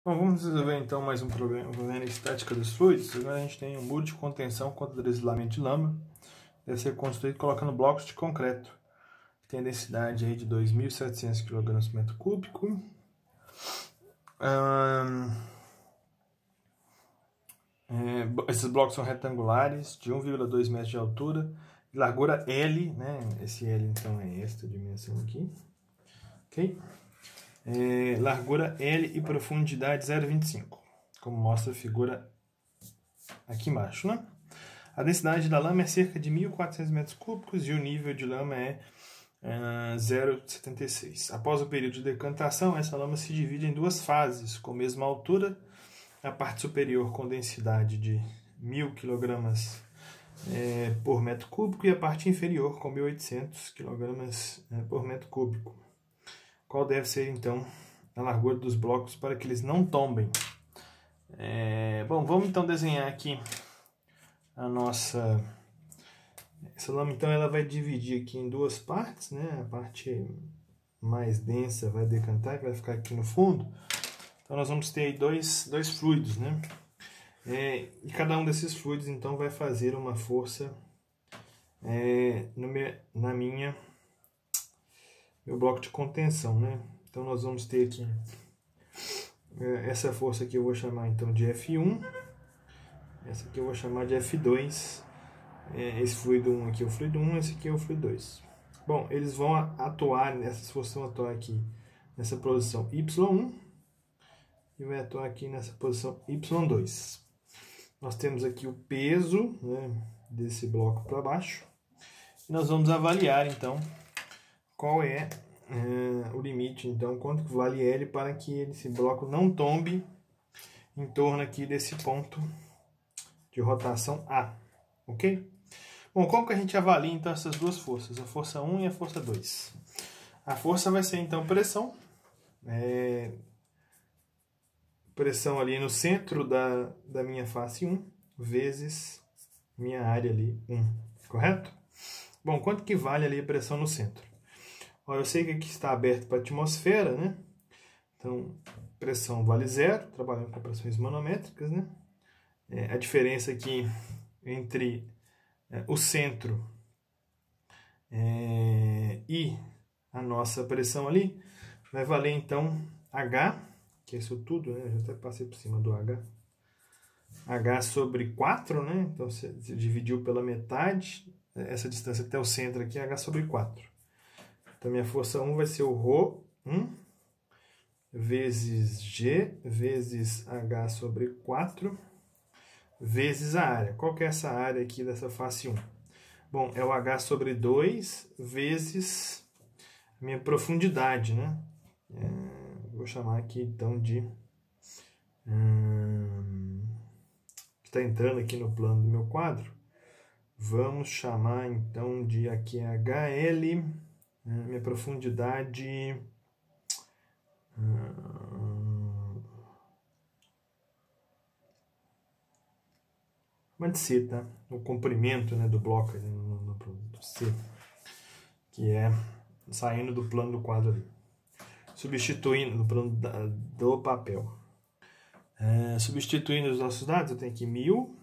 Bom, vamos resolver então mais um problema envolvendo a estática dos fluidos. Agora a gente tem um muro de contenção contra deslizamento de lama. Deve ser construído colocando blocos de concreto. Tem densidade aí de 2.700 kg por metro cúbico. Esses blocos são retangulares, de 1,2 metros de altura, largura L, né? Esse L então é esta dimensão aqui. Ok? Largura L e profundidade 0,25, como mostra a figura aqui embaixo, né? A densidade da lama é cerca de 1.400 metros cúbicos e o nível de lama é 0,76. Após o período de decantação, essa lama se divide em duas fases, com a mesma altura, a parte superior com densidade de 1.000 kg por metro cúbico e a parte inferior com 1.800 kg por metro cúbico. Qual deve ser, então, a largura dos blocos para que eles não tombem? Bom, vamos então desenhar aqui a nossa... Essa lama, então, ela vai dividir aqui em duas partes, né? A parte mais densa vai decantar, que vai ficar aqui no fundo. Então, nós vamos ter aí dois fluidos, né? E cada um desses fluidos, então, vai fazer uma força meu bloco de contenção, né? Então nós vamos ter aqui essa força aqui eu vou chamar então de F1, essa aqui eu vou chamar de F2, esse fluido 1 aqui é o fluido 1, esse aqui é o fluido 2. Bom, eles vão atuar, essas forças vão atuar aqui nessa posição Y1 e vai atuar aqui nessa posição Y2. Nós temos aqui o peso, né, desse bloco para baixo e nós vamos avaliar então qual é o limite, então, quanto vale L para que esse bloco não tombe em torno aqui desse ponto de rotação A, ok? Bom, como que a gente avalia, então, essas duas forças, a força 1 e a força 2? A força vai ser, então, pressão, pressão ali no centro da minha face 1, vezes minha área ali 1, correto? Bom, quanto que vale ali a pressão no centro? Eu sei que aqui está aberto para a atmosfera, né? Então, pressão vale 0, trabalhando com pressões manométricas, né? A diferença aqui entre o centro e a nossa pressão ali vai valer, então, H, que é isso tudo, né? Eu já até passei por cima do H. H sobre 4, né? Então, você dividiu pela metade, essa distância até o centro aqui é H sobre 4. Então, minha força 1 vai ser o ρ1 vezes G vezes H sobre 4 vezes a área. Qual que é essa área aqui dessa face 1? Bom, é o H sobre 2 vezes a minha profundidade, né? Vou chamar aqui então de... que está entrando aqui no plano do meu quadro. Vamos chamar então de aqui HL... minha profundidade de C, tá? O comprimento, né, do bloco no C, que é saindo do plano do quadro ali, substituindo no plano do papel. Substituindo os nossos dados, eu tenho aqui 1.000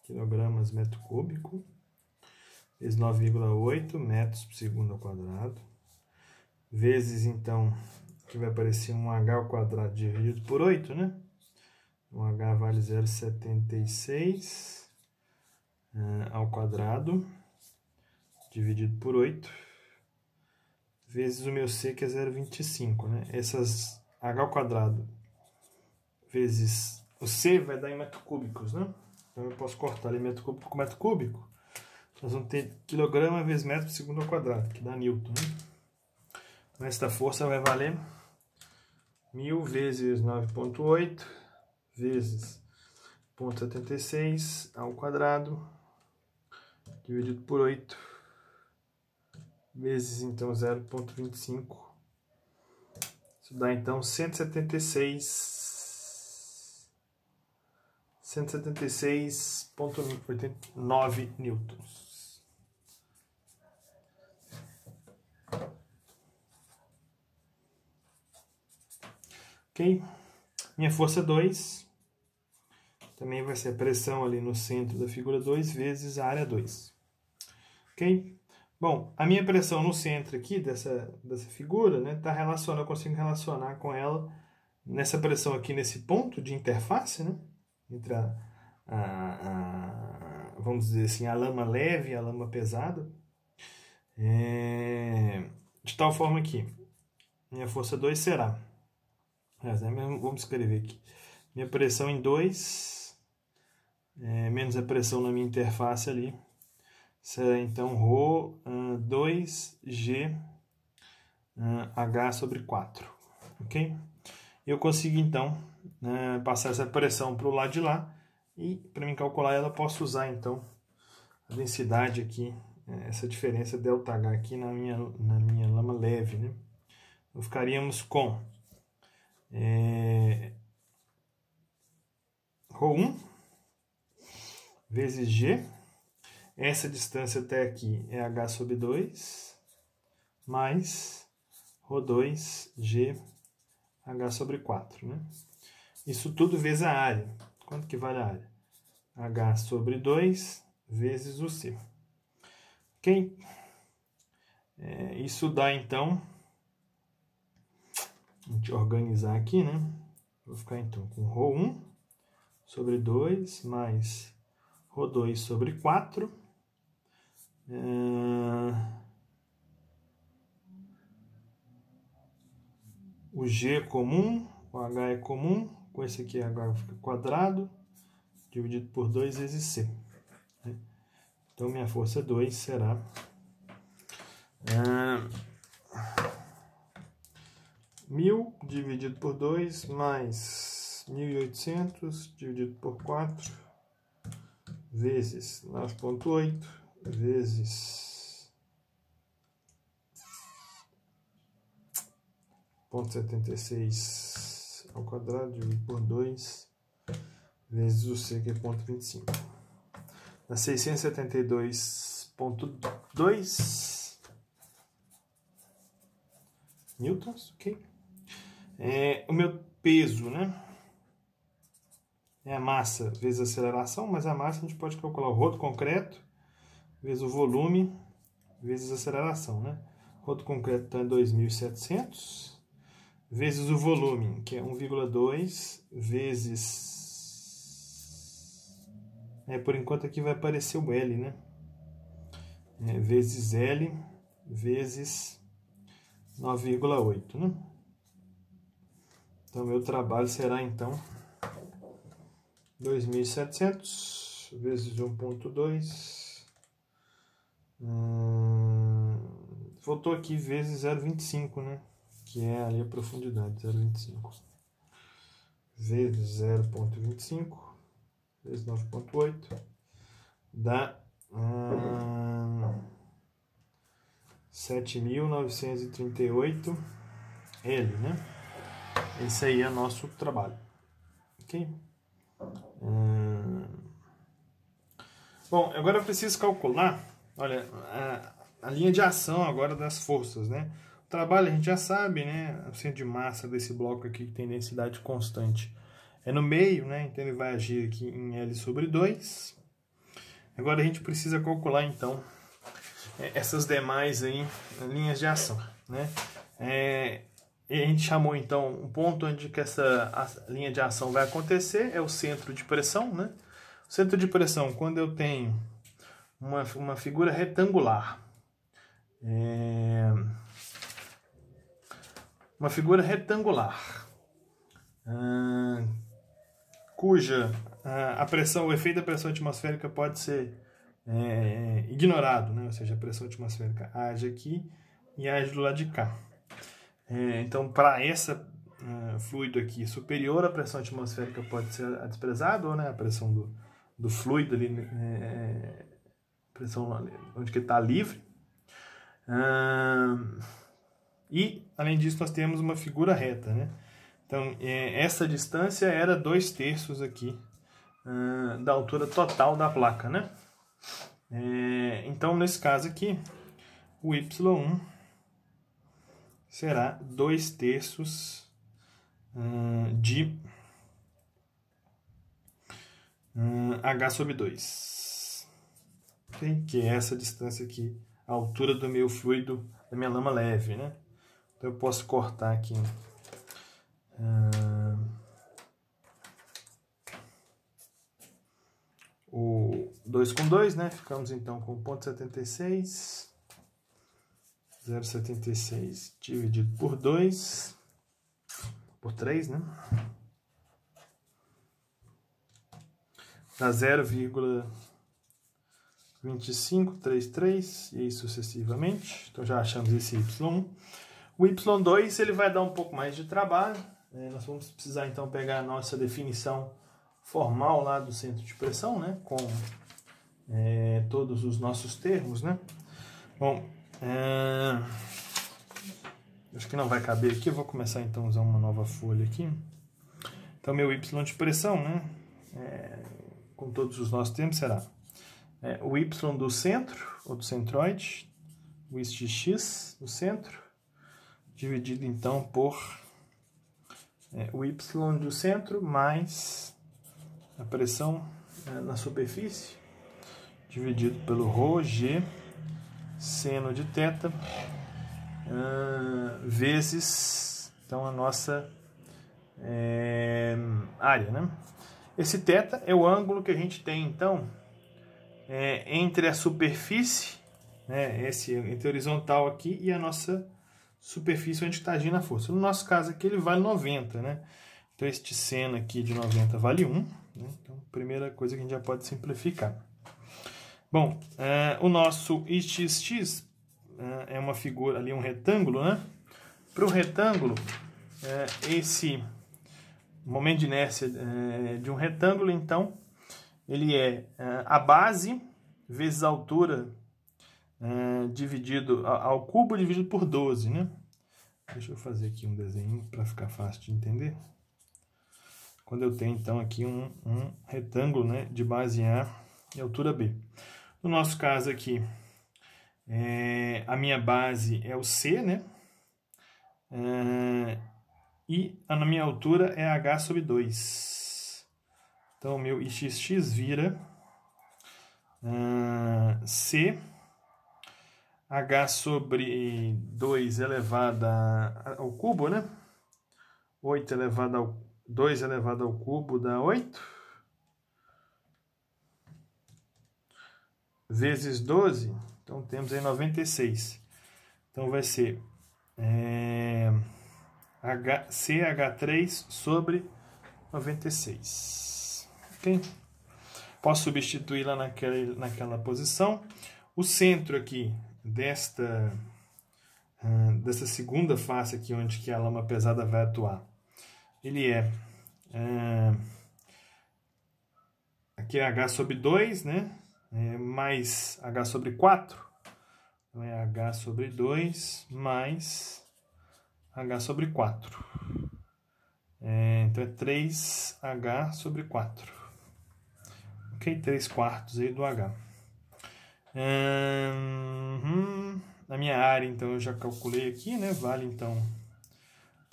kg metro cúbico vezes 9,8 metros por segundo ao quadrado, vezes, então, que vai aparecer um H ao quadrado dividido por 8, né? Um H vale 0,76 ao quadrado, dividido por 8, vezes o meu C, que é 0,25, né? Essas H ao quadrado vezes o C vai dar em metros cúbicos, né? Então eu posso cortar ali metro cúbico com metro cúbico. Nós vamos ter quilograma vezes metro por segundo ao quadrado, que dá Newton, né? Então, esta força vai valer 1.000 vezes 9,8 vezes 0,76 ao quadrado, dividido por 8, vezes, então, 0,25. Isso dá, então, 176,89 newtons. Ok? Minha força 2 também vai ser a pressão ali no centro da figura 2 vezes a área 2. Ok? Bom, a minha pressão no centro aqui dessa figura, né, tá relacionada, eu consigo relacionar com ela nessa pressão aqui nesse ponto de interface, né, entre vamos dizer assim, a lama leve e a lama pesada. De tal forma que minha força 2 será, vamos escrever aqui, minha pressão em 2 menos a pressão na minha interface ali, será então ρ 2G H sobre 4. Ok? Eu consigo então passar essa pressão para o lado de lá e para mim calcular ela posso usar então a densidade aqui, essa diferença ΔH aqui na minha lama leve, né? Então ficaríamos com ρ1 vezes G, essa distância até aqui é H sobre 2, mais ρ2G H sobre 4, né? Isso tudo vezes a área. Quanto que vale a área? H sobre 2 vezes o C. Ok? Isso dá, então, a gente organizar aqui, né? Vou ficar, então, com ρ1 sobre 2 mais ρ2 sobre 4. O G é comum, o H é comum, com esse aqui H fica quadrado, dividido por 2 vezes C. Então, minha força 2 será 1000 dividido por 2 mais 1800 dividido por 4 vezes 9,8 vezes 0,76 ao quadrado dividido por 2 vezes o C, que é 0,25. Dá 672,2 newtons, ok? O meu peso, né? É a massa vezes a aceleração, mas a massa a gente pode calcular o rodo concreto vezes o volume vezes a aceleração, né? O rodo concreto está em 2.700 vezes o volume, que é 1,2 vezes... por enquanto aqui vai aparecer o L, né? Vezes L vezes 9,8, né? Então, meu trabalho será, então, 2.700 vezes 1,2. Voltou aqui vezes 0,25, né? Que é ali a profundidade, 0,25. Vezes 0,25 vezes 9,8 dá 7.938 L, né? Esse aí é nosso trabalho. Ok? Bom, agora eu preciso calcular, olha, a linha de ação agora das forças, né? O trabalho a gente já sabe, né? O centro de massa desse bloco aqui que tem densidade constante é no meio, né? Então ele vai agir aqui em L sobre 2. Agora a gente precisa calcular, então, essas demais aí, linhas de ação, né? E a gente chamou, então, um ponto onde que essa linha de ação vai acontecer, é o centro de pressão, né? O centro de pressão, quando eu tenho uma figura retangular, cuja o efeito da pressão atmosférica pode ser ignorado, né? Ou seja, a pressão atmosférica age aqui e age do lado de cá. Então, para essa fluido aqui superior, a pressão atmosférica pode ser desprezada, ou, né, a pressão do fluido ali, pressão onde que está livre. E, além disso, nós temos uma figura reta, né? Então, essa distância era 2/3 aqui da altura total da placa, né? Então, nesse caso aqui, o Y1 será 2/3 de H sobre 2. Okay? Que é essa distância aqui, a altura do meu fluido, da minha lama leve, né? Então eu posso cortar aqui. O 2 com 2, né? Ficamos então com 0,76. 0,76 dividido por 2, por 3, né? Dá 0,2533 e aí sucessivamente. Então já achamos esse Y1. O Y2 ele vai dar um pouco mais de trabalho. Nós vamos precisar então pegar a nossa definição formal lá do centro de pressão, né? Com todos os nossos termos, né? Bom, acho que não vai caber aqui. Eu vou começar então a usar uma nova folha aqui. Então meu Y de pressão, né? Com todos os nossos termos será o Y do centro, ou do centroide, o x do centro, dividido então por o Y do centro mais a pressão na superfície, dividido pelo ρg seno de θ vezes então a nossa área, né? Esse θ é o ângulo que a gente tem então entre a superfície, né, entre a horizontal aqui e a nossa superfície onde está agindo a força. No nosso caso aqui ele vale 90, né? Então este seno aqui de 90 vale 1, né? Então primeira coisa que a gente já pode simplificar. Bom, o nosso ixx é uma figura ali, um retângulo, né? Para o retângulo, esse momento de inércia de um retângulo, então, ele é a base vezes a altura dividido ao cubo dividido por 12, né? Deixa eu fazer aqui um desenho para ficar fácil de entender. Quando eu tenho, então, aqui um retângulo, né, de base A e altura B. No nosso caso aqui, a minha base é o C, né? E a minha altura é H sobre 2. Então, o meu ixx vira C, H sobre 2 elevado ao cubo, né? 8 elevado ao 2 elevado ao cubo dá 8. Vezes 12, então temos aí 96. Então vai ser CH3 sobre 96. Ok? Posso substituir lá naquela posição. O centro aqui dessa segunda face aqui, onde que a lama pesada vai atuar, ele aqui é H sobre 2, né? Mais H sobre 4. Então é H sobre 2 mais H sobre 4. Então é 3H sobre 4. Ok? 3 quartos aí do H. Na minha área, então, eu já calculei aqui, né? Vale, então,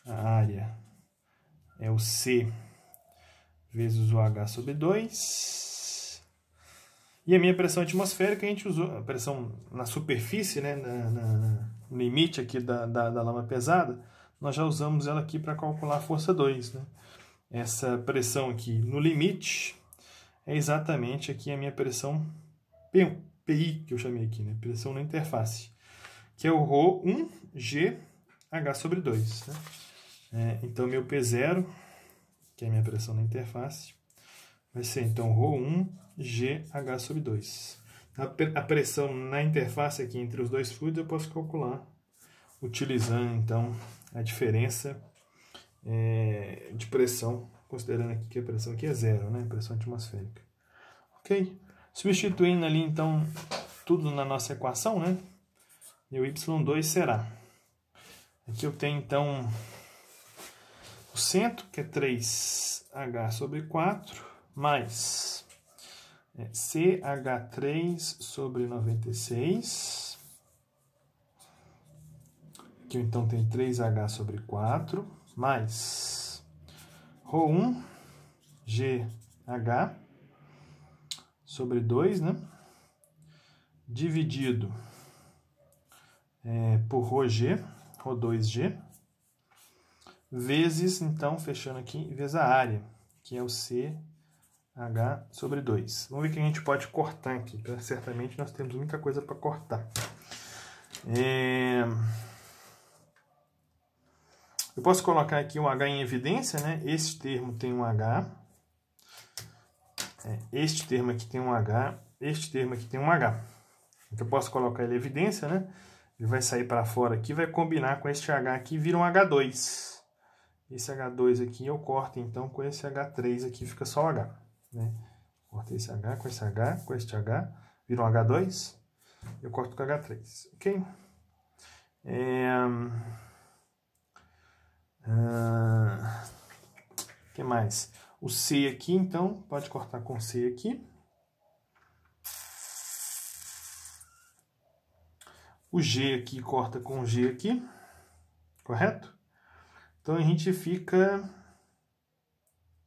a área é o C vezes o H sobre 2. E a minha pressão atmosférica, a gente usou a pressão na superfície, né? No limite aqui da lama pesada, nós já usamos ela aqui para calcular a força 2, né? Essa pressão aqui no limite é exatamente aqui a minha pressão PI, que eu chamei aqui, né? Pressão na interface, que é o ρ1 GH sobre 2. Né? Então, meu P0, que é a minha pressão na interface, vai ser então ρ1 GH sobre 2. A pressão na interface aqui entre os dois fluidos eu posso calcular utilizando então a diferença de pressão, considerando aqui que a pressão aqui é 0, né? Pressão atmosférica. Ok? Substituindo ali então tudo na nossa equação, né? E o Y2 será. Aqui eu tenho então o centro, que é 3H sobre 4, mais CH3 sobre 96. Aqui então tem 3H sobre 4, mais ρ1 GH sobre 2, né? Dividido por ρg, ρ2g, vezes, então, fechando aqui, vezes a área, que é o CH sobre 2. Vamos ver o que a gente pode cortar aqui, tá? Certamente nós temos muita coisa para cortar. Eu posso colocar aqui um H em evidência, né? Esse termo tem um H, este termo aqui tem um H, este termo aqui tem um H. Então eu posso colocar ele em evidência, né? Ele vai sair para fora aqui, vai combinar com este H aqui e vira um H2. Esse H2 aqui eu corto então com esse H3 aqui, fica só o H, né? Corto esse H com esse H, com este H, vira um H2, eu corto com H3, ok? Que mais? O C aqui, então, pode cortar com C aqui. O G aqui corta com G aqui, correto? Então a gente fica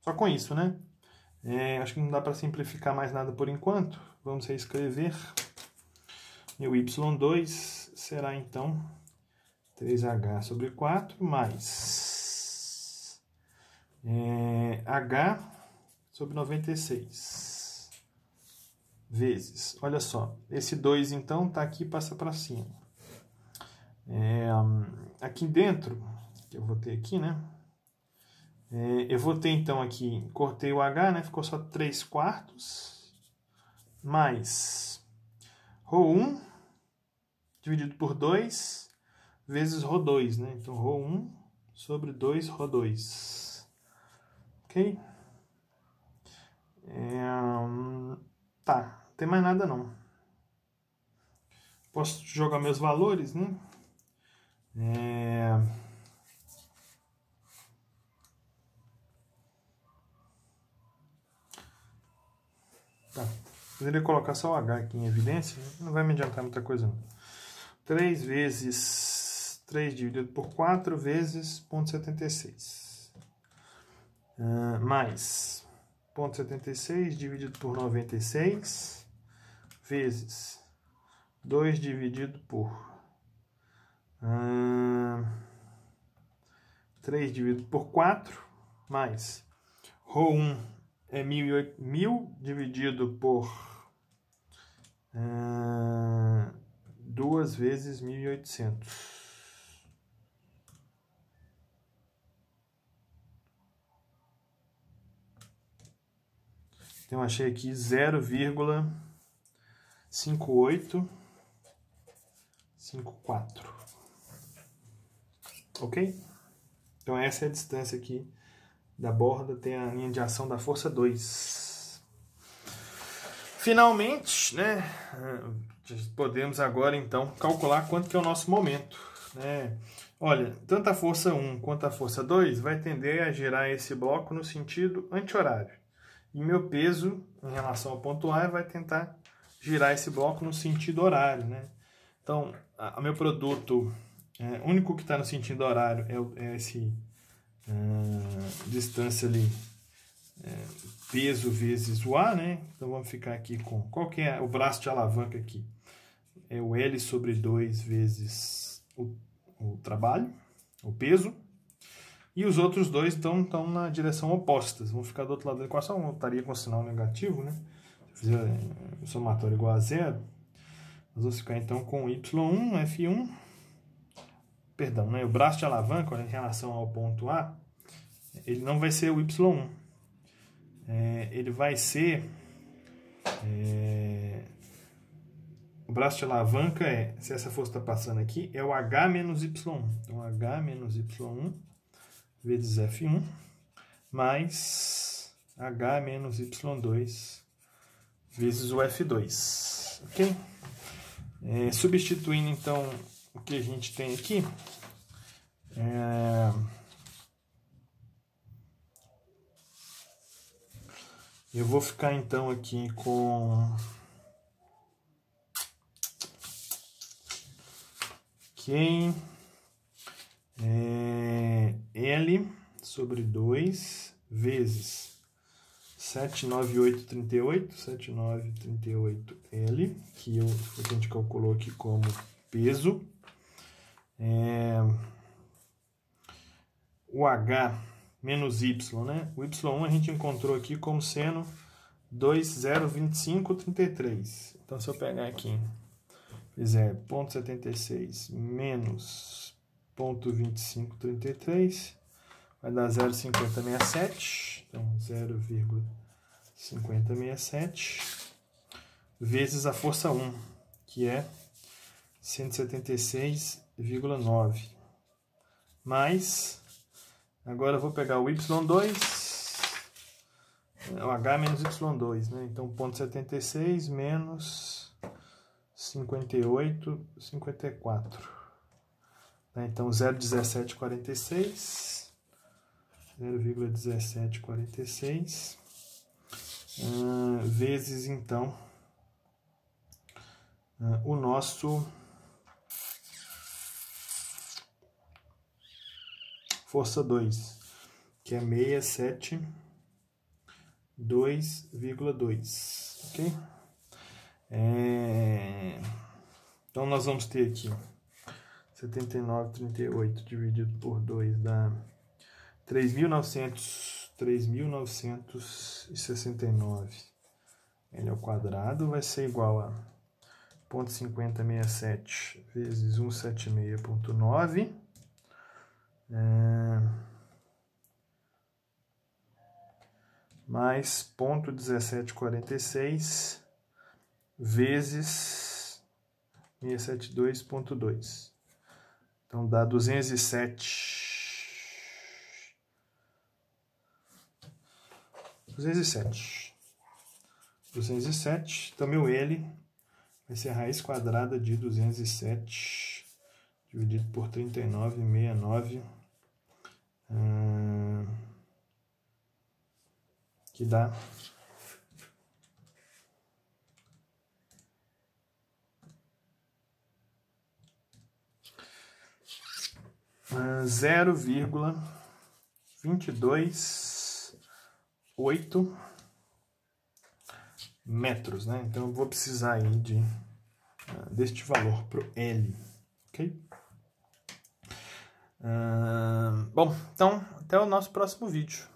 só com isso, né? Acho que não dá para simplificar mais nada por enquanto. Vamos reescrever. Meu y2 será então 3h sobre 4 mais h sobre 96 vezes. Olha só, esse 2 então tá aqui, passa para cima. Aqui dentro, que eu vou ter aqui, né? Eu vou ter então aqui, cortei o h, né? Ficou só 3/4 mais ρ1 dividido por 2 vezes ρ2, né? Então ρ1 sobre 2 ρ2. Ok? Tá, não tem mais nada não. Posso jogar meus valores, né? Tá. Poderia colocar só o H aqui em evidência, não vai me adiantar muita coisa não. 3 vezes 3 dividido por 4 vezes 0,76. Mais 0,76 dividido por 96 vezes 2 dividido por 3 dividido por 4 mais ρ1 é 1000 dividido por 2 vezes 1800. Então, achei aqui 0,5854. Ok? Então, essa é a distância aqui da borda, tem a linha de ação da força 2. Finalmente, né, podemos agora, então, calcular quanto que é o nosso momento, né? Olha, tanto a força 1 quanto a força 2 vai tender a girar esse bloco no sentido anti-horário. E meu peso, em relação ao ponto A, vai tentar girar esse bloco no sentido horário, né? Então, o meu produto único que está no sentido horário é esse distância ali, peso vezes o A, né? Então, vamos ficar aqui com... Qual que é o braço de alavanca aqui? É o L sobre 2 vezes o trabalho, o peso. E os outros dois estão na direção opostas. Vão ficar do outro lado da equação. Eu estaria com sinal negativo, né? Se eu fizer o somatório igual a 0, nós vamos ficar então com y1, F1. Perdão, né? O braço de alavanca, em relação ao ponto A, ele não vai ser o y1. Ele vai ser... o braço de alavanca se essa força está passando aqui, é o H menos y1. Então, H menos y1 vezes F1, mais H menos Y2 vezes o F2, ok? Substituindo, então, o que a gente tem aqui, eu vou ficar, então, aqui com... Ok... L sobre 2 vezes 7938L, que a gente calculou aqui como peso. O H menos Y, né? O Y1 a gente encontrou aqui como sendo 2,02533. Então, se eu pegar aqui, fizer 0,76 menos 0,2533, vai dar 0,5067. Então, 0,5067 vezes a força 1, que é 176,9. Mais, agora eu vou pegar o Y2, o H menos Y2, né? Então, 0,76 menos 58,54. Então, 0,1746. 0,1746 vezes, então, o nosso força 2, que é 672,2, ok? Então, nós vamos ter aqui 79,38 dividido por 2 dá 3.969 L ao quadrado vai ser igual a 0,5067 vezes 176,9 mais 0,1746 vezes 672,2. Então dá 207. Então, meu L vai ser a raiz quadrada de 207 dividido por 39,69, que dá 0,228 metros, né? Então, eu vou precisar aí deste valor para o L, ok? Bom, então, até o nosso próximo vídeo.